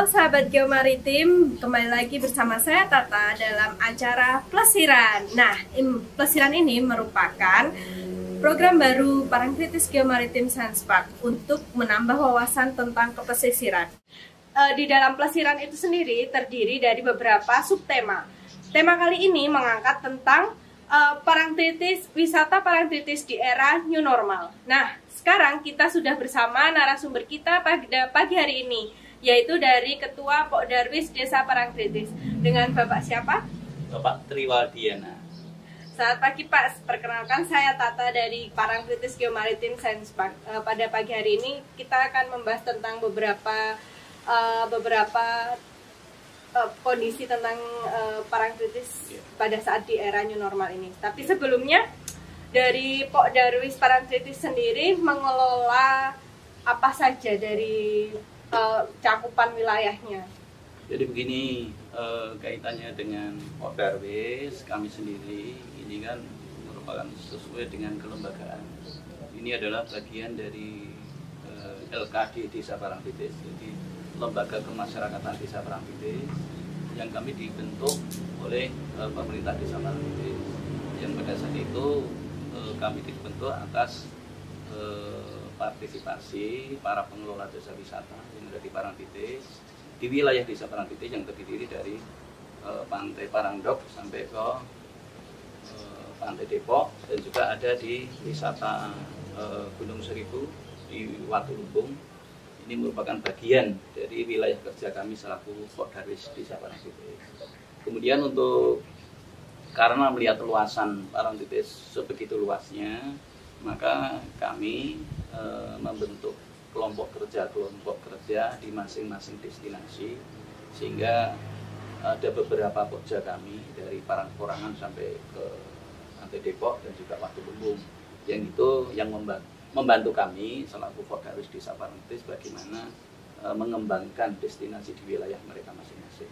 sahabat Geomaritim, kembali lagi bersama saya Tata dalam acara Plesiran. Nah, Plesiran ini merupakan program baru Parangtritis Geomaritim Science Park untuk menambah wawasan tentang kepesisiran. Di dalam Plesiran itu sendiri terdiri dari beberapa subtema. Tema kali ini mengangkat tentang wisata parangtritis di era new normal. Nah, sekarang kita sudah bersama narasumber kita pada pagi hari ini, yaitu dari Ketua Pokdarwis Desa Parangtritis. Dengan Bapak siapa? Bapak Triwardiana. Selamat pagi Pak, perkenalkan saya Tata dari Parangtritis Geomaritim Science Park. Pada pagi hari ini kita akan membahas tentang beberapa kondisi tentang parangtritis pada saat di era new normal ini. Tapi sebelumnya, dari Pokdarwis Parangtritis sendiri mengelola apa saja dari cakupan wilayahnya? Jadi begini, kaitannya dengan Pokdarwis, kami sendiri ini kan merupakan sesuai dengan kelembagaan. Ini adalah bagian dari LKD Desa Parangtritis, jadi Lembaga Kemasyarakatan Desa Parangtritis yang kami dibentuk oleh pemerintah Desa Parangtritis. Yang pada saat itu kami dibentuk atas partisipasi para pengelola desa wisata yang ada di Parangtritis, di wilayah Desa Parangtritis yang terdiri dari Pantai Parangdok sampai ke Pantai Depok, dan juga ada di wisata Gunung Seribu di Watulubung. Ini merupakan bagian dari wilayah kerja kami selaku Pokdarwis Desa Parangtritis. Kemudian karena melihat luasan Parangtritis sebegitu luasnya, maka kami membentuk kelompok kerja di masing-masing destinasi, sehingga ada beberapa pokja kami dari Parangporangan sampai ke Pantai Depok dan juga Watulubung, yang itu yang membantu kami selaku Pokdarwis Desa Parangtritis bagaimana mengembangkan destinasi di wilayah mereka masing-masing.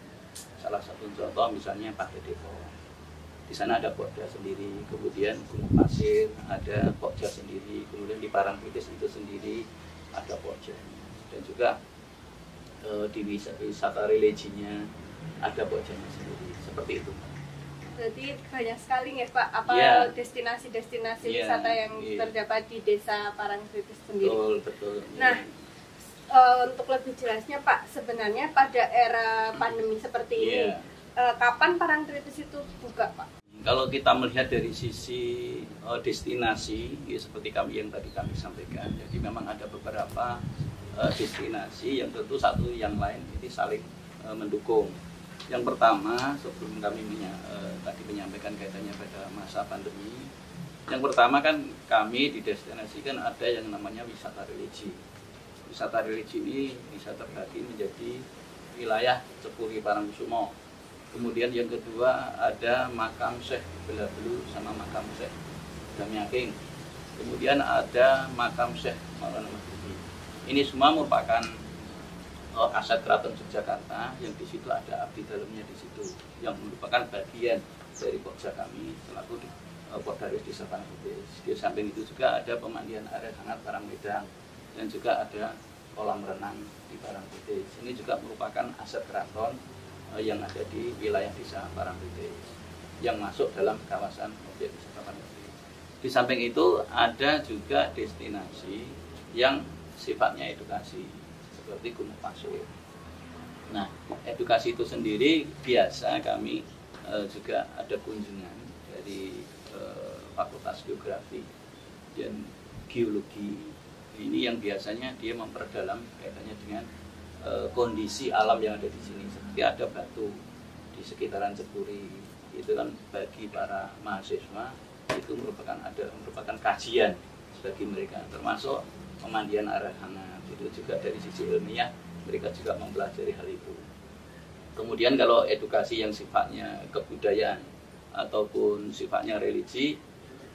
Salah satu contoh misalnya Pantai Depok. Di sana ada pokja sendiri, kemudian Gunung Pasir ada pokja sendiri, kemudian di Parangtritis itu sendiri ada pokja, dan juga di wisata religinya ada pokjanya sendiri, seperti itu. Berarti banyak sekali ya Pak, destinasi-destinasi wisata yang terdapat di Desa Parangtritis sendiri. Betul. Nah, untuk lebih jelasnya Pak, sebenarnya pada era pandemi seperti ini, kapan Parangtritis itu buka Pak? Kalau kita melihat dari sisi destinasi, ya seperti yang tadi kami sampaikan, jadi memang ada beberapa destinasi yang tentu satu yang lain ini saling mendukung. Yang pertama, sebelum kami tadi menyampaikan kaitannya pada masa pandemi, yang pertama kan kami di destinasi kan ada yang namanya wisata religi. Wisata religi ini bisa terbagi menjadi wilayah Cepuri Parangkusumo. Kemudian yang kedua ada makam Syekh Belabelu sama makam Syekh Damyaking. Kemudian ada makam Syekh Maulana Mahmudi. Ini semua merupakan aset Keraton Yogyakarta yang di situ ada abdi dalamnya di situ, yang merupakan bagian dari pokja kami selaku Pokdarwis Desa Parangtritis. Di samping itu juga ada pemandian air hangat Parangmedang dan juga ada kolam renang di Parangtritis. Ini juga merupakan aset keraton yang ada di wilayah Desa Parangtritis yang masuk dalam kawasan objek wisata Parangtritis. Di samping itu ada juga destinasi yang sifatnya edukasi seperti Gunung Pasir. Nah, edukasi itu sendiri biasa kami juga ada kunjungan dari Fakultas Geografi dan Geologi. Ini yang biasanya dia memperdalam kaitannya dengan kondisi alam yang ada di sini, seperti ada batu di sekitaran Cepuri. Itu kan bagi para mahasiswa itu merupakan kajian bagi mereka, termasuk pemandian air hangat. Itu juga dari sisi ilmiah mereka juga mempelajari hal itu. Kemudian kalau edukasi yang sifatnya kebudayaan ataupun sifatnya religi,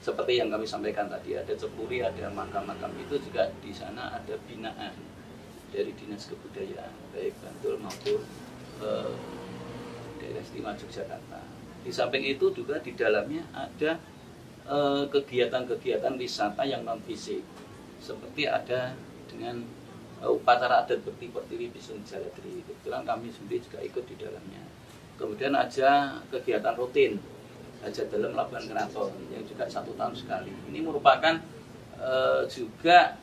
seperti yang kami sampaikan tadi, ada Cepuri, ada makam-makam, itu juga di sana ada binaan dari Dinas Kebudayaan baik Bantul maupun Daerah Istimewa Yogyakarta. Di samping itu juga di dalamnya ada kegiatan-kegiatan wisata yang non fisik, seperti ada dengan upacara adat bekti pertiwi Bisun Jaladri. Kebetulan kami sendiri juga ikut di dalamnya. Kemudian ada kegiatan rutin hajat dalam Labuhan Keraton yang juga 1 tahun sekali. Ini merupakan juga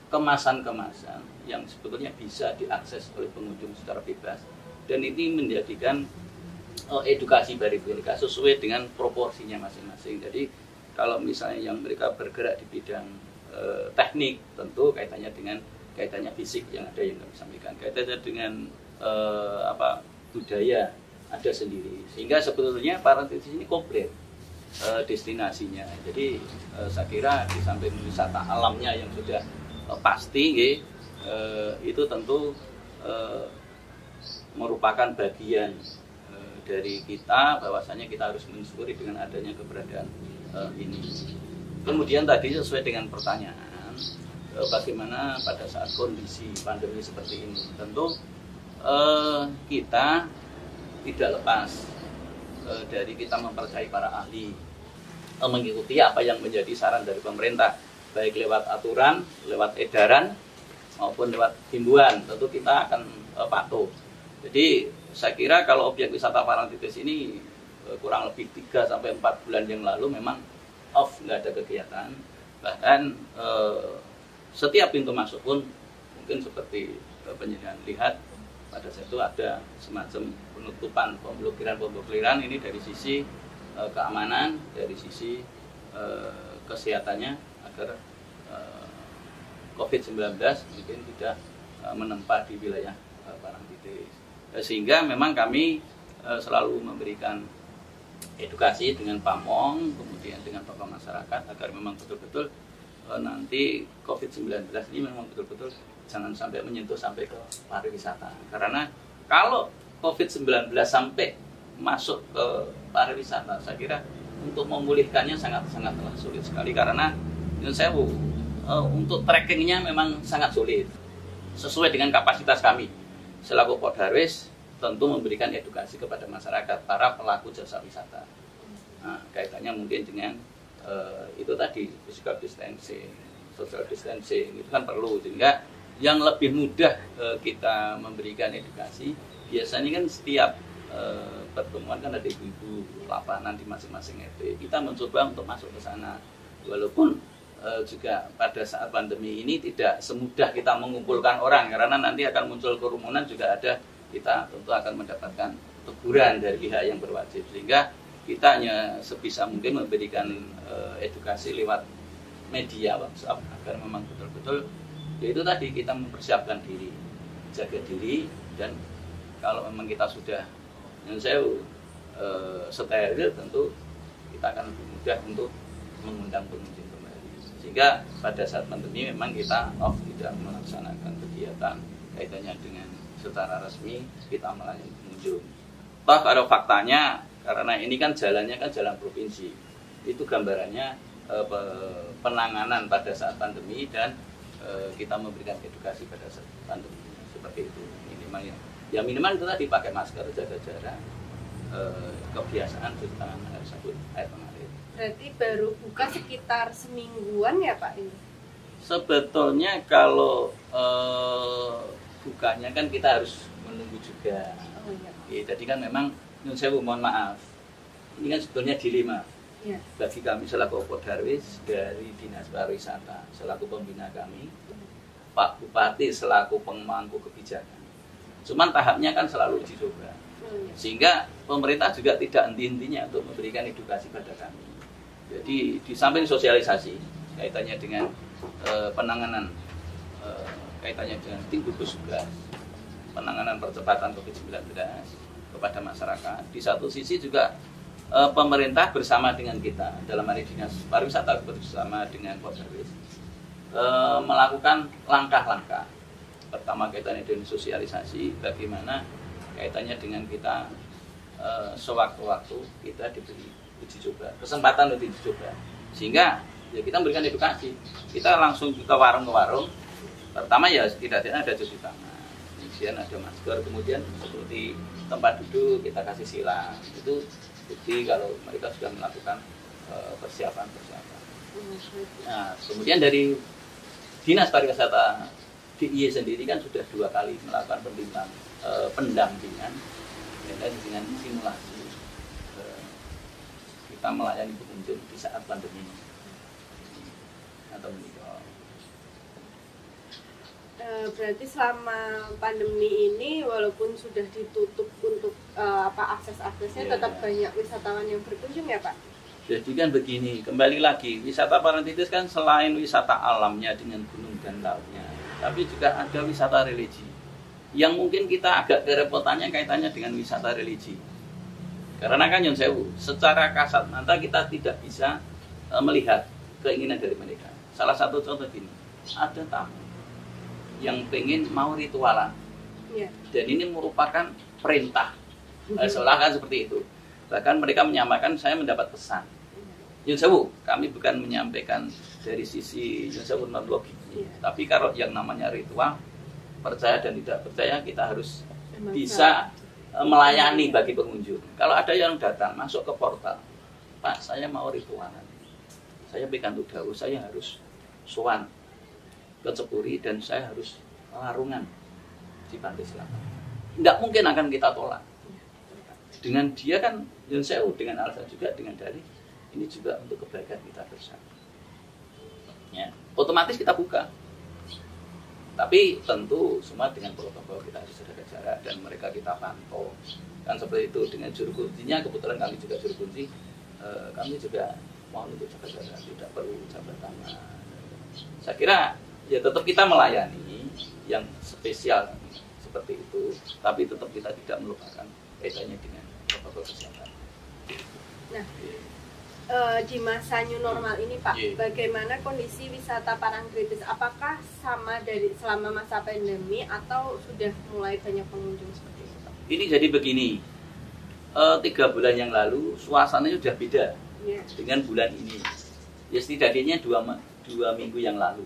kemasan-kemasan yang sebetulnya bisa diakses oleh pengunjung secara bebas, dan ini menjadikan edukasi bagi mereka sesuai dengan proporsinya masing-masing. Jadi kalau misalnya yang mereka bergerak di bidang teknik, tentu kaitannya fisik yang ada yang kami sampaikan, kaitannya dengan budaya ada sendiri, sehingga sebetulnya Parangtritis ini komplit destinasinya. Jadi saya kira di samping wisata alamnya yang sudah pasti, itu tentu merupakan bagian dari kita, bahwasanya kita harus mensyukuri dengan adanya keberadaan ini. Kemudian tadi sesuai dengan pertanyaan, bagaimana pada saat kondisi pandemi seperti ini, tentu kita tidak lepas dari kita mempercayai para ahli, mengikuti apa yang menjadi saran dari pemerintah, baik lewat aturan, lewat edaran, maupun lewat himbauan. Tentu kita akan patuh. Jadi saya kira kalau objek wisata Parangtritis ini kurang lebih 3-4 bulan yang lalu memang off, nggak ada kegiatan. Bahkan setiap pintu masuk pun mungkin seperti penjelasan lihat, pada saat itu ada semacam penutupan, pemblokiran ini dari sisi keamanan, dari sisi kesehatannya, agar COVID-19 mungkin tidak menempat di wilayah Parangtritis. Sehingga memang kami selalu memberikan edukasi dengan pamong, kemudian dengan tokoh masyarakat, agar memang betul-betul nanti COVID-19 ini memang betul-betul jangan sampai menyentuh sampai ke pariwisata. Karena kalau COVID-19 sampai masuk ke pariwisata, saya kira untuk memulihkannya sangat-sangatlah sulit sekali, karena untuk trackingnya memang sangat sulit. Sesuai dengan kapasitas kami selaku Poldarwis, tentu memberikan edukasi kepada masyarakat, para pelaku jasa wisata. Nah, kaitannya mungkin dengan itu tadi, physical distancing, social distancing, itu kan perlu, sehingga yang lebih mudah kita memberikan edukasi. Biasanya kan setiap pertemuan kan ada ibu-ibu lapangan di masing-masing RT. Kita mencoba untuk masuk ke sana, walaupun juga pada saat pandemi ini tidak semudah kita mengumpulkan orang, karena nanti akan muncul kerumunan juga ada. Kita tentu akan mendapatkan teguran dari pihak yang berwajib, sehingga kita hanya sebisa mungkin memberikan edukasi lewat media WhatsApp, agar memang betul-betul yaitu tadi kita mempersiapkan diri, jaga diri, dan kalau memang kita sudah steril, tentu kita akan lebih mudah untuk mengundang pengunjung kembali. Sehingga pada saat pandemi memang kita off, tidak melaksanakan kegiatan kaitannya dengan secara resmi kita melayani pengunjung. Toh ada faktanya, karena ini kan jalannya kan jalan provinsi, itu gambarannya penanganan pada saat pandemi, dan kita memberikan edukasi pada saat pandemi seperti itu. Minimal ya minimal itu tadi, pakai masker, jaga jarak, kebiasaan cuci tangan, air sabun, air mengalir. Berarti baru buka sekitar semingguan ya Pak ini? Sebetulnya kalau bukanya kan kita harus menunggu juga. Oh, iya. Jadi kan memang saya mohon maaf, ini kan sebetulnya dilema. Ya. Bagi kami selaku Poldarwis dari Dinas Pariwisata, selaku pembina kami, Pak Bupati selaku pemangku kebijakan. Cuman tahapnya kan selalu uji coba, sehingga pemerintah juga tidak henti-hentinya untuk memberikan edukasi pada kami. Jadi di samping sosialisasi kaitannya dengan penanganan, kaitannya dengan tim gugus tugas penanganan percepatan COVID-19 kepada masyarakat, di satu sisi juga pemerintah bersama dengan kita dalam hari Dinas Pariwisata bersama dengan Poldarwis melakukan langkah-langkah. Pertama kaitannya dengan sosialisasi, bagaimana kaitannya dengan kita sewaktu-waktu kita diberi uji coba, kesempatan untuk uji coba, sehingga ya kita memberikan edukasi. Kita langsung ke warung-warung. Pertama ya tidak ada cuci tangan, kemudian ada masker, kemudian seperti tempat duduk kita kasih silang. Itu bukti kalau mereka sudah melakukan persiapan. Nah, kemudian dari Dinas Pariwisata DIY sendiri kan sudah 2 kali melakukan pendampingan dengan simulasi kita melayani pengunjung di saat pandemi atau menikah. Berarti selama pandemi ini walaupun sudah ditutup untuk akses-aksesnya, tetap banyak wisatawan yang berkunjung ya Pak? Jadi kan begini, kembali lagi, wisata Parangtritis kan selain wisata alamnya dengan gunung dan lautnya, tapi juga ada wisata religi yang mungkin kita agak kerepotannya kaitannya dengan wisata religi. Karena kan Nyun Sewu, secara kasat mata kita tidak bisa melihat keinginan dari mereka. Salah satu contoh gini, ada tamu yang pengen mau ritualan, dan ini merupakan perintah, seolah kan seperti itu. Bahkan mereka menyampaikan, saya mendapat pesan. Nyun Sewu, kami bukan menyampaikan dari sisi Nyun Sewu non-logik, tapi kalau yang namanya ritual, percaya dan tidak percaya, kita harus bisa melayani bagi pengunjung. Kalau ada yang datang masuk ke portal, Pak, saya mau ritualan, saya pikantuk dawuh, saya harus sowan ke Cepuri dan saya harus larungan di Pantai Selatan. Tidak mungkin akan kita tolak. Dengan dia kan Nyun Sewu, dengan alasan juga dengan dari ini juga untuk kebaikan kita bersama. Ya, otomatis kita buka. Tapi tentu semua dengan protokol, kita harus jaga jarak dan mereka kita pantau. Kan seperti itu dengan juru kuncinya, kebetulan kami juga juru kunci, kami juga mohon untuk jaga jarak, tidak perlu jabat tangan. Saya kira ya tetap kita melayani yang spesial seperti itu, tapi tetap kita tidak melupakan kaitannya dengan protokol kesehatan. Nah, di masa new normal ini Pak, bagaimana kondisi wisata Parangtritis? Apakah sama dari selama masa pandemi atau sudah mulai banyak pengunjung seperti itu? Ini jadi begini, 3 bulan yang lalu suasananya sudah beda dengan bulan ini. Ya setidaknya 2 minggu yang lalu.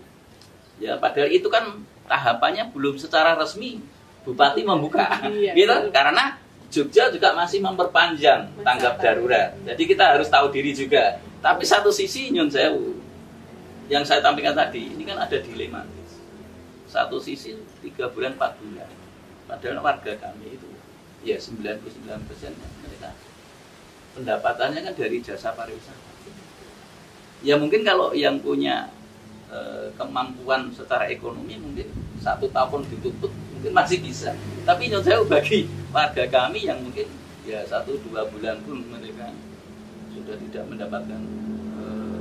Ya padahal itu kan tahapannya belum secara resmi Bupati membuka, gitu. Karena Jogja juga masih memperpanjang tanggap darurat. Jadi kita harus tahu diri juga. Tapi satu sisi Nyun Sewu, yang saya tampilkan tadi, ini kan ada dilema. Satu sisi 3 bulan, 4 bulan. Padahal warga kami itu, ya 99% mereka pendapatannya kan dari jasa pariwisata. Ya mungkin kalau yang punya kemampuan secara ekonomi mungkin 1 tahun ditutup mungkin masih bisa. Tapi Nyun Sewu bagi warga kami yang mungkin ya 1-2 bulan pun mereka sudah tidak mendapatkan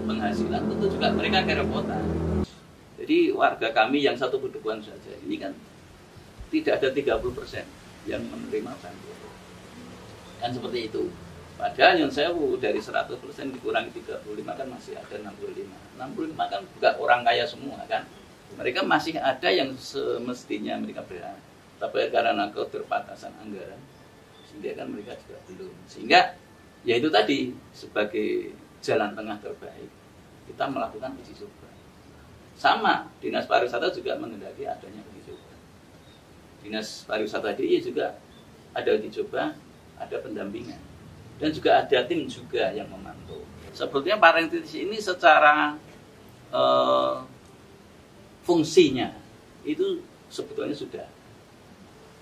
penghasilan, tentu juga mereka kerepotan. Jadi warga kami yang 1 kedukuhan saja ini kan tidak ada 30% yang menerima bantuan. Kan seperti itu. Padahal Nyun Sewu dari 100% dikurangi 35 kan masih ada 65. 65 kan juga orang kaya semua kan. Mereka masih ada yang semestinya mereka berhak. Tapi karena keterbatasan anggaran, sehingga kan mereka juga belum. Sehingga ya itu tadi sebagai jalan tengah terbaik kita melakukan uji coba. Sama Dinas Pariwisata juga menghendaki adanya uji coba. Dinas Pariwisata DIY juga ada uji coba, ada pendampingan. Dan juga ada tim juga yang memantau. Sebetulnya Parangtritis ini secara fungsinya itu sebetulnya sudah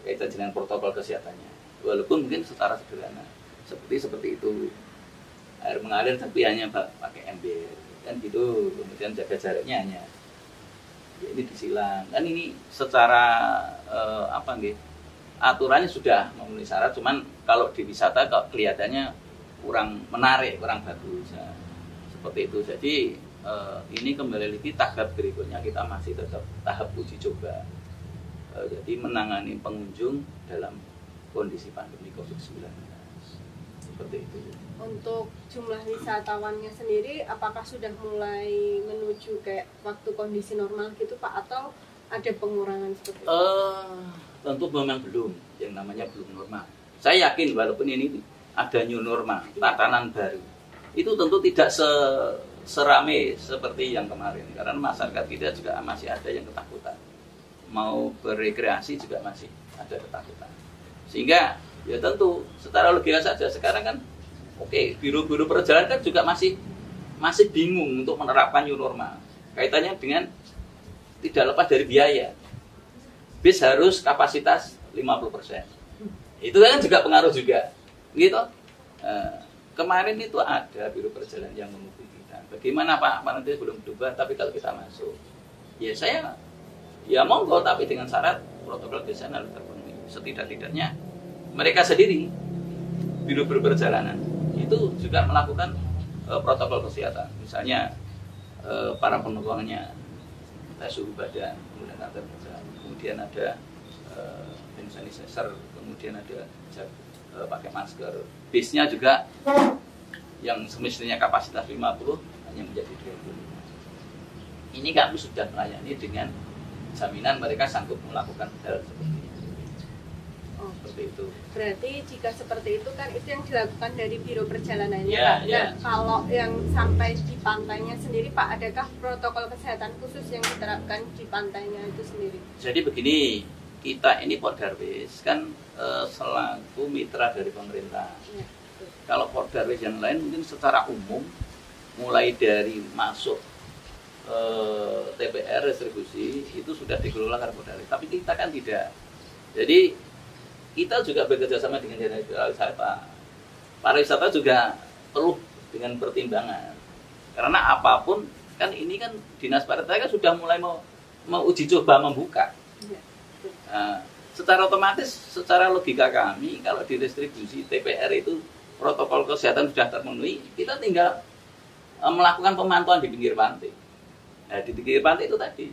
kaitan dengan protokol kesehatannya. Walaupun mungkin secara sederhana seperti itu, air mengalir tapi hanya pakai ember kan gitu, kemudian jaga jaraknya hanya ya ini disilang kan, ini secara aturannya sudah memenuhi syarat. Cuman kalau di wisata kok kelihatannya kurang menarik, kurang bagus ya, seperti itu. Jadi ini kembali lagi tahap berikutnya kita masih tetap tahap uji coba. Jadi menangani pengunjung dalam kondisi pandemi COVID-19 seperti itu. Untuk jumlah wisatawannya sendiri, apakah sudah mulai menuju kayak waktu kondisi normal gitu Pak, atau ada pengurangan seperti itu? Tentu memang belum, yang namanya belum normal. Saya yakin walaupun ini ada new normal, tatanan baru, itu tentu tidak serame seperti yang kemarin, karena masyarakat kita juga masih ada yang ketakutan, mau berekreasi juga masih ada ketakutan. Sehingga ya tentu secara logika saja sekarang kan biro-biro perjalanan kan juga masih bingung untuk menerapkan new normal. Kaitannya dengan tidak lepas dari biaya. bis harus kapasitas 50%. Itu kan juga pengaruh juga, gitu. Kemarin itu ada biro perjalanan yang menghubungi kita. Bagaimana Pak? Nanti belum berubah, tapi kalau kita masuk, ya saya, ya monggo, tapi dengan syarat protokol kesehatan harus terpenuhi. Setidak-tidaknya mereka sendiri, biro perjalanan, itu juga melakukan protokol kesehatan. Misalnya para penumpangnya tes suhu badan, kemudian ada hand sanitizer, kemudian ada pakai masker. Bisnya juga yang semestinya kapasitas 50 hanya menjadi 25. Ini kami sudah melayani dengan jaminan mereka sanggup melakukan hal seperti itu. Seperti itu. Berarti jika seperti itu kan itu yang dilakukan dari biro perjalanannya, ya, Pak. ya. Nah, kalau yang sampai di pantainya sendiri, Pak, adakah protokol kesehatan khusus yang diterapkan di pantainya itu sendiri? Jadi begini, kita ini Pordarwis kan selaku mitra dari pemerintah. Ya. Kalau Pordarwis yang lain mungkin secara umum, mulai dari masuk TPR distribusi itu sudah dikelola oleh Pordarwis. Tapi kita kan tidak. Jadi kita juga bekerja sama dengan dinas pariwisata. Pariwisata juga perlu dengan pertimbangan. Karena apapun kan ini kan dinas pariwisata kan sudah mulai mau uji coba membuka. Nah, secara otomatis, secara logika kami kalau di distribusi TPR itu protokol kesehatan sudah terpenuhi, kita tinggal melakukan pemantauan di pinggir pantai. Nah, di pinggir pantai itu tadi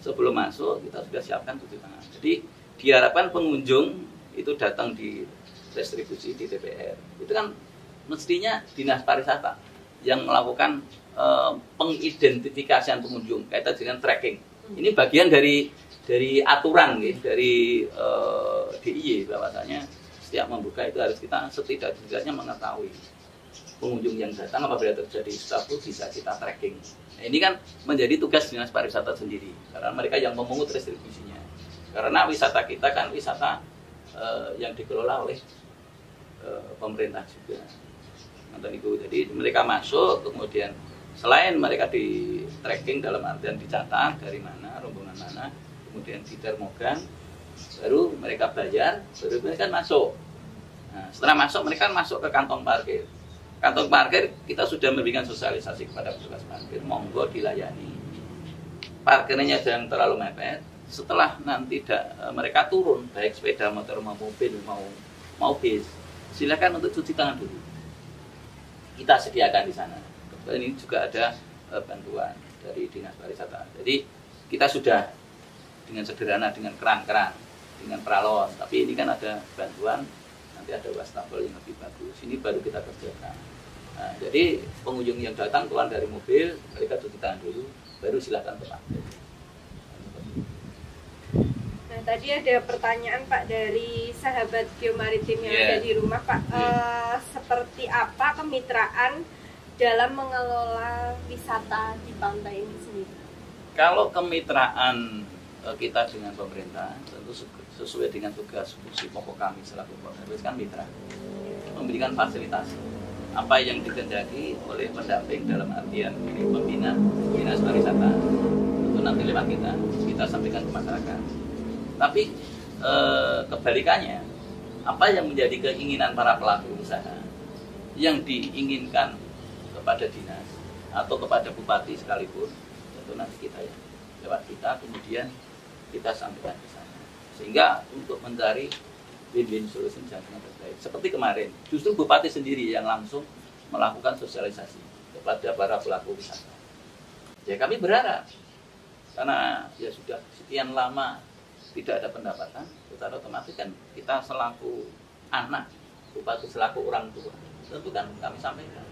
sebelum masuk kita sudah siapkan cuci tangan. Jadi diharapkan pengunjung itu datang di distribusi di TPR. Itu kan mestinya dinas pariwisata yang melakukan pengidentifikasian pengunjung kaitan dengan tracking. Ini bagian dari aturan gitu, dari DIY bahwasanya setiap membuka itu harus kita setidak-tidaknya mengetahui pengunjung yang datang apabila terjadi sesuatu bisa kita tracking. Nah, ini kan menjadi tugas dinas pariwisata sendiri karena mereka yang memungut distribusinya. Karena wisata kita kan wisata yang dikelola oleh pemerintah juga. Jadi mereka masuk, kemudian selain mereka di tracking dalam artian dicatat dari mana, rombongan mana, kemudian ditermogan, baru mereka bayar, baru mereka masuk. Nah, setelah masuk mereka masuk ke kantong parkir. Kantong parkir kita sudah memberikan sosialisasi kepada petugas parkir, monggo dilayani. Parkirnya jangan terlalu mepet. Setelah nanti mereka turun, baik sepeda motor mau mobil mau bis, silakan untuk cuci tangan dulu. Kita sediakan di sana. Ini juga ada bantuan dari dinas pariwisata. Jadi kita sudah dengan sederhana dengan keran-keran, dengan peralon. Tapi ini kan ada bantuan, nanti ada wastafel yang lebih bagus. Ini baru kita kerjakan. Nah, jadi pengunjung yang datang keluar dari mobil, mereka cuci tangan dulu, baru silakan ke parkir. Nah, tadi ada pertanyaan Pak dari sahabat Geomaritim yang ada di rumah Pak. Seperti apa kemitraan dalam mengelola wisata di pantai ini sendiri? Kalau kemitraan kita dengan pemerintah tentu sesuai dengan tugas fungsi pokok kami selaku Pordarwis kan mitra, memberikan fasilitas apa yang dikehendaki oleh pendamping dalam artian ini pembina dinas pariwisata itu nanti lewat kita sampaikan ke masyarakat. Tapi kebalikannya, apa yang menjadi keinginan para pelaku usaha yang diinginkan kepada dinas atau kepada bupati sekalipun, tentu nanti kita ya lewat kita, kemudian kita sampaikan ke sana. Sehingga untuk mencari win-win solution yang terbaik. Seperti kemarin, justru bupati sendiri yang langsung melakukan sosialisasi kepada para pelaku wisata. Ya kami berharap, karena ya sudah sekian lama tidak ada pendapatan, secara otomatis kan kita selaku anak, bupati selaku orang tua, tentu kan kami sampaikan,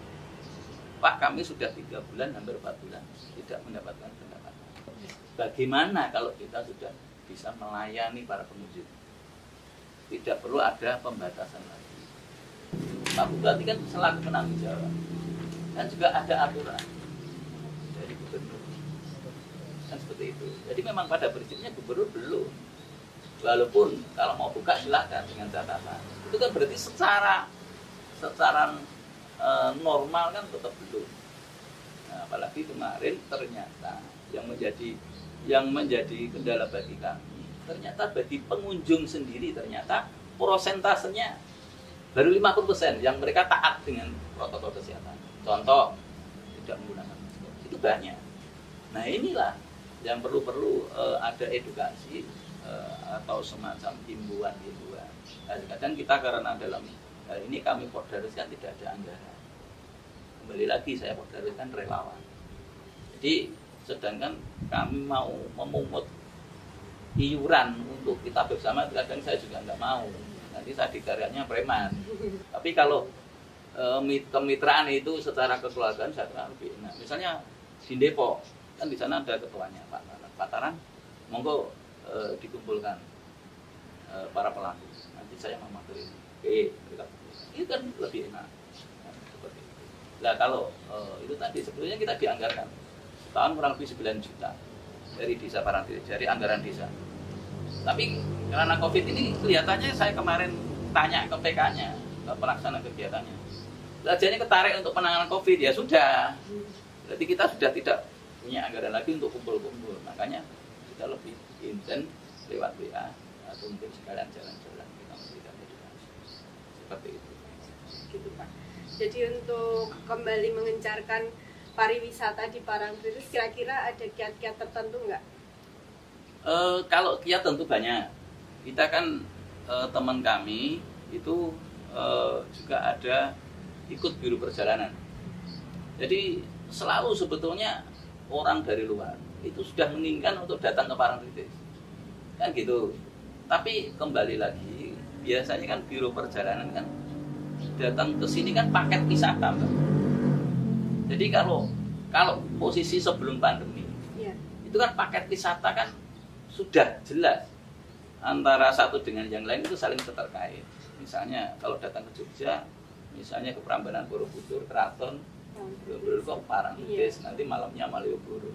Pak kami sudah 3 bulan, hampir 4 bulan tidak mendapatkan pendapatan. Bagaimana kalau kita sudah bisa melayani para pengunjung? Tidak perlu ada pembatasan lagi. Pak Bupati kan selaku penanggung jawab, dan juga ada aturan dari gubernur, kan seperti itu. Jadi memang pada prinsipnya gubernur belum. Walaupun kalau mau buka silahkan dengan catatan. Itu kan berarti secara normal kan tetap belum. Nah, apalagi kemarin ternyata yang menjadi kendala bagi kami ternyata bagi pengunjung sendiri ternyata prosentasenya baru 50% yang mereka taat dengan protokol kesehatan. Contoh, tidak menggunakan masker. Itu banyak. Nah inilah yang perlu ada edukasi atau semacam himbauan-himbauan. Kadang-kadang kita karena dalam hal ini kami Pordarus kan tidak ada anggaran. Kembali lagi saya Pordarus kan relawan. Jadi sedangkan kami mau memungut iuran untuk kita bersama, kadang saya juga nggak mau. Nanti saya dikariannya preman. Tapi kalau kemitraan itu secara kekeluargaan saya kira lebih enak. Misalnya di Depok kan di sana ada ketuanya Pak Taran, monggo dikumpulkan para pelaku. Nanti saya memateri. Oke, itu kan lebih enak. Nah, seperti itu. Nah kalau itu tadi sebetulnya kita dianggarkan setahun kurang lebih 9 juta dari desa Parangtritis, dari anggaran desa. Tapi karena COVID ini kelihatannya saya kemarin tanya ke PK-nya, ke pelaksana kegiatannya. Belajarnya ketarik untuk penanganan COVID, ya sudah. Berarti kita sudah tidak punya anggaran lagi untuk kumpul-kumpul. Makanya kita lebih intens lewat WA atau mungkin sekalian jalan-jalan kita memberikan edukasi. Seperti itu. Gitu Pak. Jadi untuk kembali mengencarkan pariwisata di Parangtritis, kira-kira ada kiat-kiat tertentu nggak? Kalau kiat tentu banyak. Kita kan teman kami itu juga ada ikut biro perjalanan. Jadi selalu sebetulnya orang dari luar itu sudah menginginkan untuk datang ke Parangtritis. Kan gitu. Tapi kembali lagi, biasanya kan biro perjalanan kan datang ke sini kan paket wisata, Mbak. Jadi kalau posisi sebelum pandemi, ya, itu kan paket wisata kan sudah jelas antara satu dengan yang lain itu saling terkait. Misalnya kalau datang ke Jogja, misalnya ke Prambanan Borobudur, Keraton, Borobudur, Parangtritis, nanti malamnya Malioboro.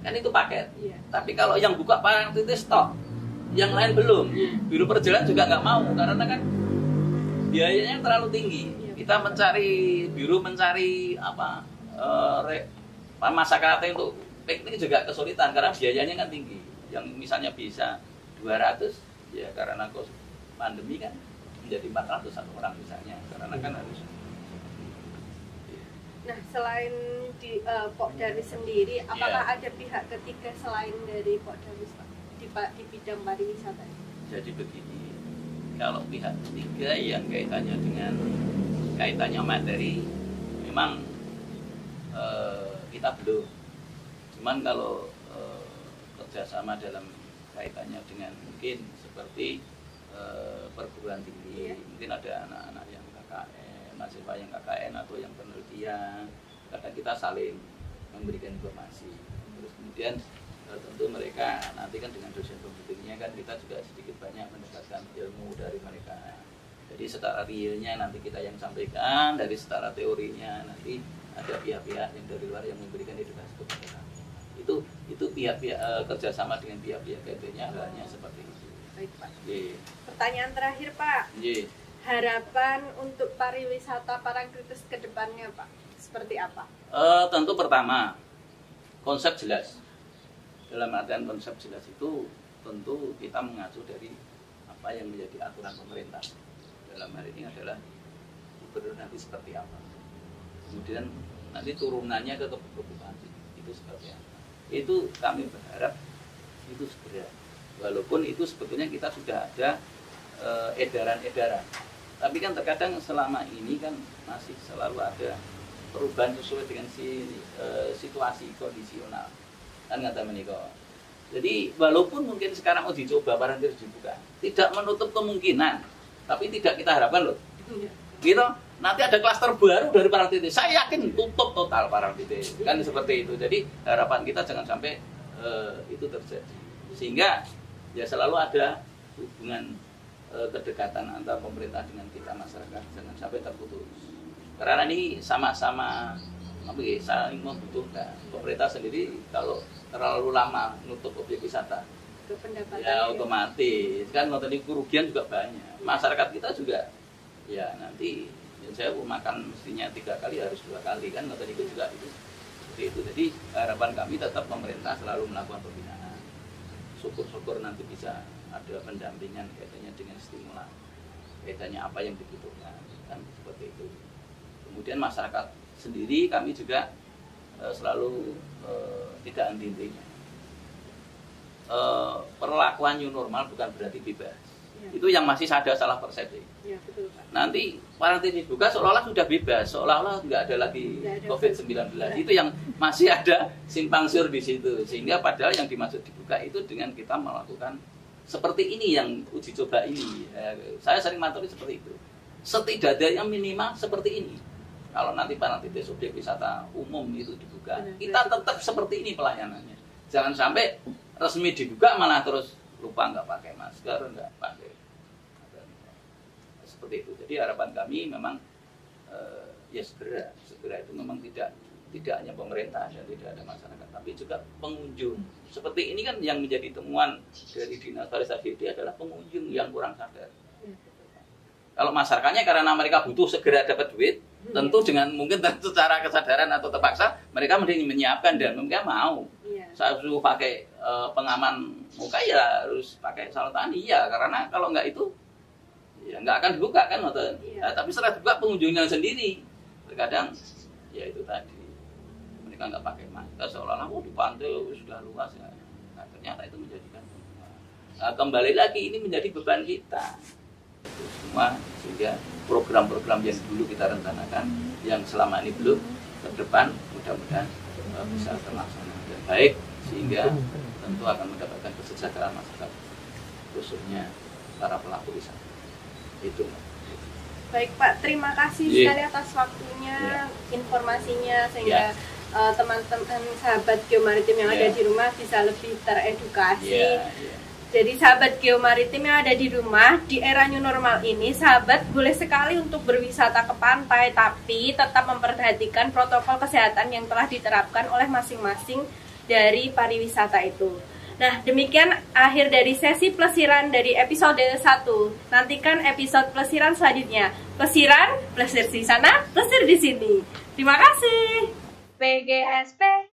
Kan itu paket. Ya. Tapi kalau yang buka Parangtritis stok, yang lain belum. Biro perjalanan juga nggak mau karena kan biayanya terlalu tinggi. Kita mencari apa? Masyarakat untuk piknik juga kesulitan karena biayanya kan tinggi. Yang misalnya bisa 200 ya karena pandemi kan menjadi 400 satu orang misalnya karena kan harus. Nah selain di Pordarus sendiri, apakah ada pihak ketiga selain dari Pordarus Pak di bidang pariwisata? Jadi begini, kalau pihak ketiga yang kaitannya materi memang kita belum. Cuman kalau kerjasama dalam kaitannya dengan mungkin seperti perguruan tinggi, mungkin ada anak-anak yang KKN, mahasiswa yang KKN atau yang penelitian, kadang kita saling memberikan informasi. Terus kemudian tentu mereka nanti kan dengan dosen pembimbingnya kan kita juga sedikit banyak mendapatkan ilmu dari mereka. Jadi secara realnya nanti kita yang sampaikan, dari secara teorinya nanti ada pihak-pihak yang dari luar yang memberikan edukasi kepada kami. Itu pihak-pihak kerjasama dengan pihak-pihak kaitannya halnya seperti itu. Baik Pak. Pertanyaan terakhir Pak. Harapan untuk pariwisata Parangtritis ke depannya Pak seperti apa? Tentu pertama konsep jelas. Dalam artian konsep jelas itu tentu kita mengacu dari apa yang menjadi aturan pemerintah. Dalam hal ini adalah gubernur nanti seperti apa. Kemudian nanti turunannya ke bupati itu seperti apa. Itu kami berharap itu segera. Walaupun itu sebetulnya kita sudah ada edaran-edaran. Tapi kan terkadang selama ini kan masih selalu ada perubahan sesuai dengan situasi kondisional. Kan kata meniko. Jadi walaupun mungkin sekarang uji coba Parangtritis dibuka, tidak menutup kemungkinan, tapi tidak kita harapkan loh. Gitu. Nanti ada klaster baru dari Parangtritis. Saya yakin tutup total Parangtritis. Kan seperti itu. Jadi harapan kita jangan sampai itu terjadi. Sehingga ya selalu ada hubungan kedekatan antara pemerintah dengan kita masyarakat, jangan sampai terputus. Karena ini sama-sama saling membutuhkan. Pemerintah sendiri kalau terlalu lama nutup objek wisata, ya otomatis kan nanti kerugian juga banyak. Masyarakat kita juga ya nanti saya makan mestinya 3 kali harus 2 kali kan nanti itu juga itu seperti itu. Jadi harapan kami tetap pemerintah selalu melakukan pembinaan. syukur-syukur nanti bisa ada pendampingan kaitannya dengan stimulan, kaitannya apa yang dibutuhkan, kan seperti itu. Kemudian masyarakat sendiri kami juga selalu tidak henti-hentinya. Perlakuan new normal bukan berarti bebas. Ya. Itu yang masih ada salah persepsi. Ya, betul, Pak. Nanti parantin dibuka seolah-olah sudah bebas, seolah-olah nggak ada lagi COVID-19. Ya. Itu yang masih ada simpang siur di situ. Sehingga padahal yang dimaksud dibuka itu dengan kita melakukan seperti ini yang uji coba ini. Saya sering materi seperti itu. Setidaknya minimal seperti ini. Kalau nanti parantin objek wisata umum itu dibuka, kita tetap seperti ini pelayanannya. Jangan sampai resmi dibuka malah terus lupa nggak pakai masker, nggak pakai seperti itu. Jadi harapan kami memang ya segera itu memang tidak hanya pemerintah dan tidak ada masyarakat, tapi juga pengunjung. Seperti ini kan yang menjadi temuan dari Dinas Pariwisata adalah pengunjung yang kurang sadar. Kalau masyarakatnya karena mereka butuh segera dapat duit, tentu dengan mungkin secara kesadaran atau terpaksa mereka mending menyiapkan dan mereka mau. Saya suruh pakai pengaman muka ya harus pakai sarung tangan, iya, karena kalau nggak itu ya nggak akan dibuka kan. Tapi setelah dibuka pengunjungnya sendiri terkadang ya itu tadi mereka nggak pakai masker seolah-olah di pantai sudah luas ya. Nah, ternyata itu menjadikan kembali lagi ini menjadi beban kita itu semua, sehingga program-program yang dulu kita rencanakan yang selama ini belum, ke depan mudah-mudahan bisa terlaksana dengan baik, sehingga tentu akan mendapatkan kesejahteraan masyarakat khususnya para pelaku wisata itu. Baik Pak, terima kasih sekali atas waktunya, informasinya, sehingga teman-teman sahabat Geomaritim yang ada di rumah bisa lebih teredukasi. Jadi sahabat Geomaritim yang ada di rumah, di era new normal ini, sahabat boleh sekali untuk berwisata ke pantai, tapi tetap memperhatikan protokol kesehatan yang telah diterapkan oleh masing-masing dari pariwisata itu. Nah, demikian akhir dari sesi plesiran dari episode 1. Nantikan episode plesiran selanjutnya. Plesiran, plesir di sana, plesir di sini. Terima kasih. PGSP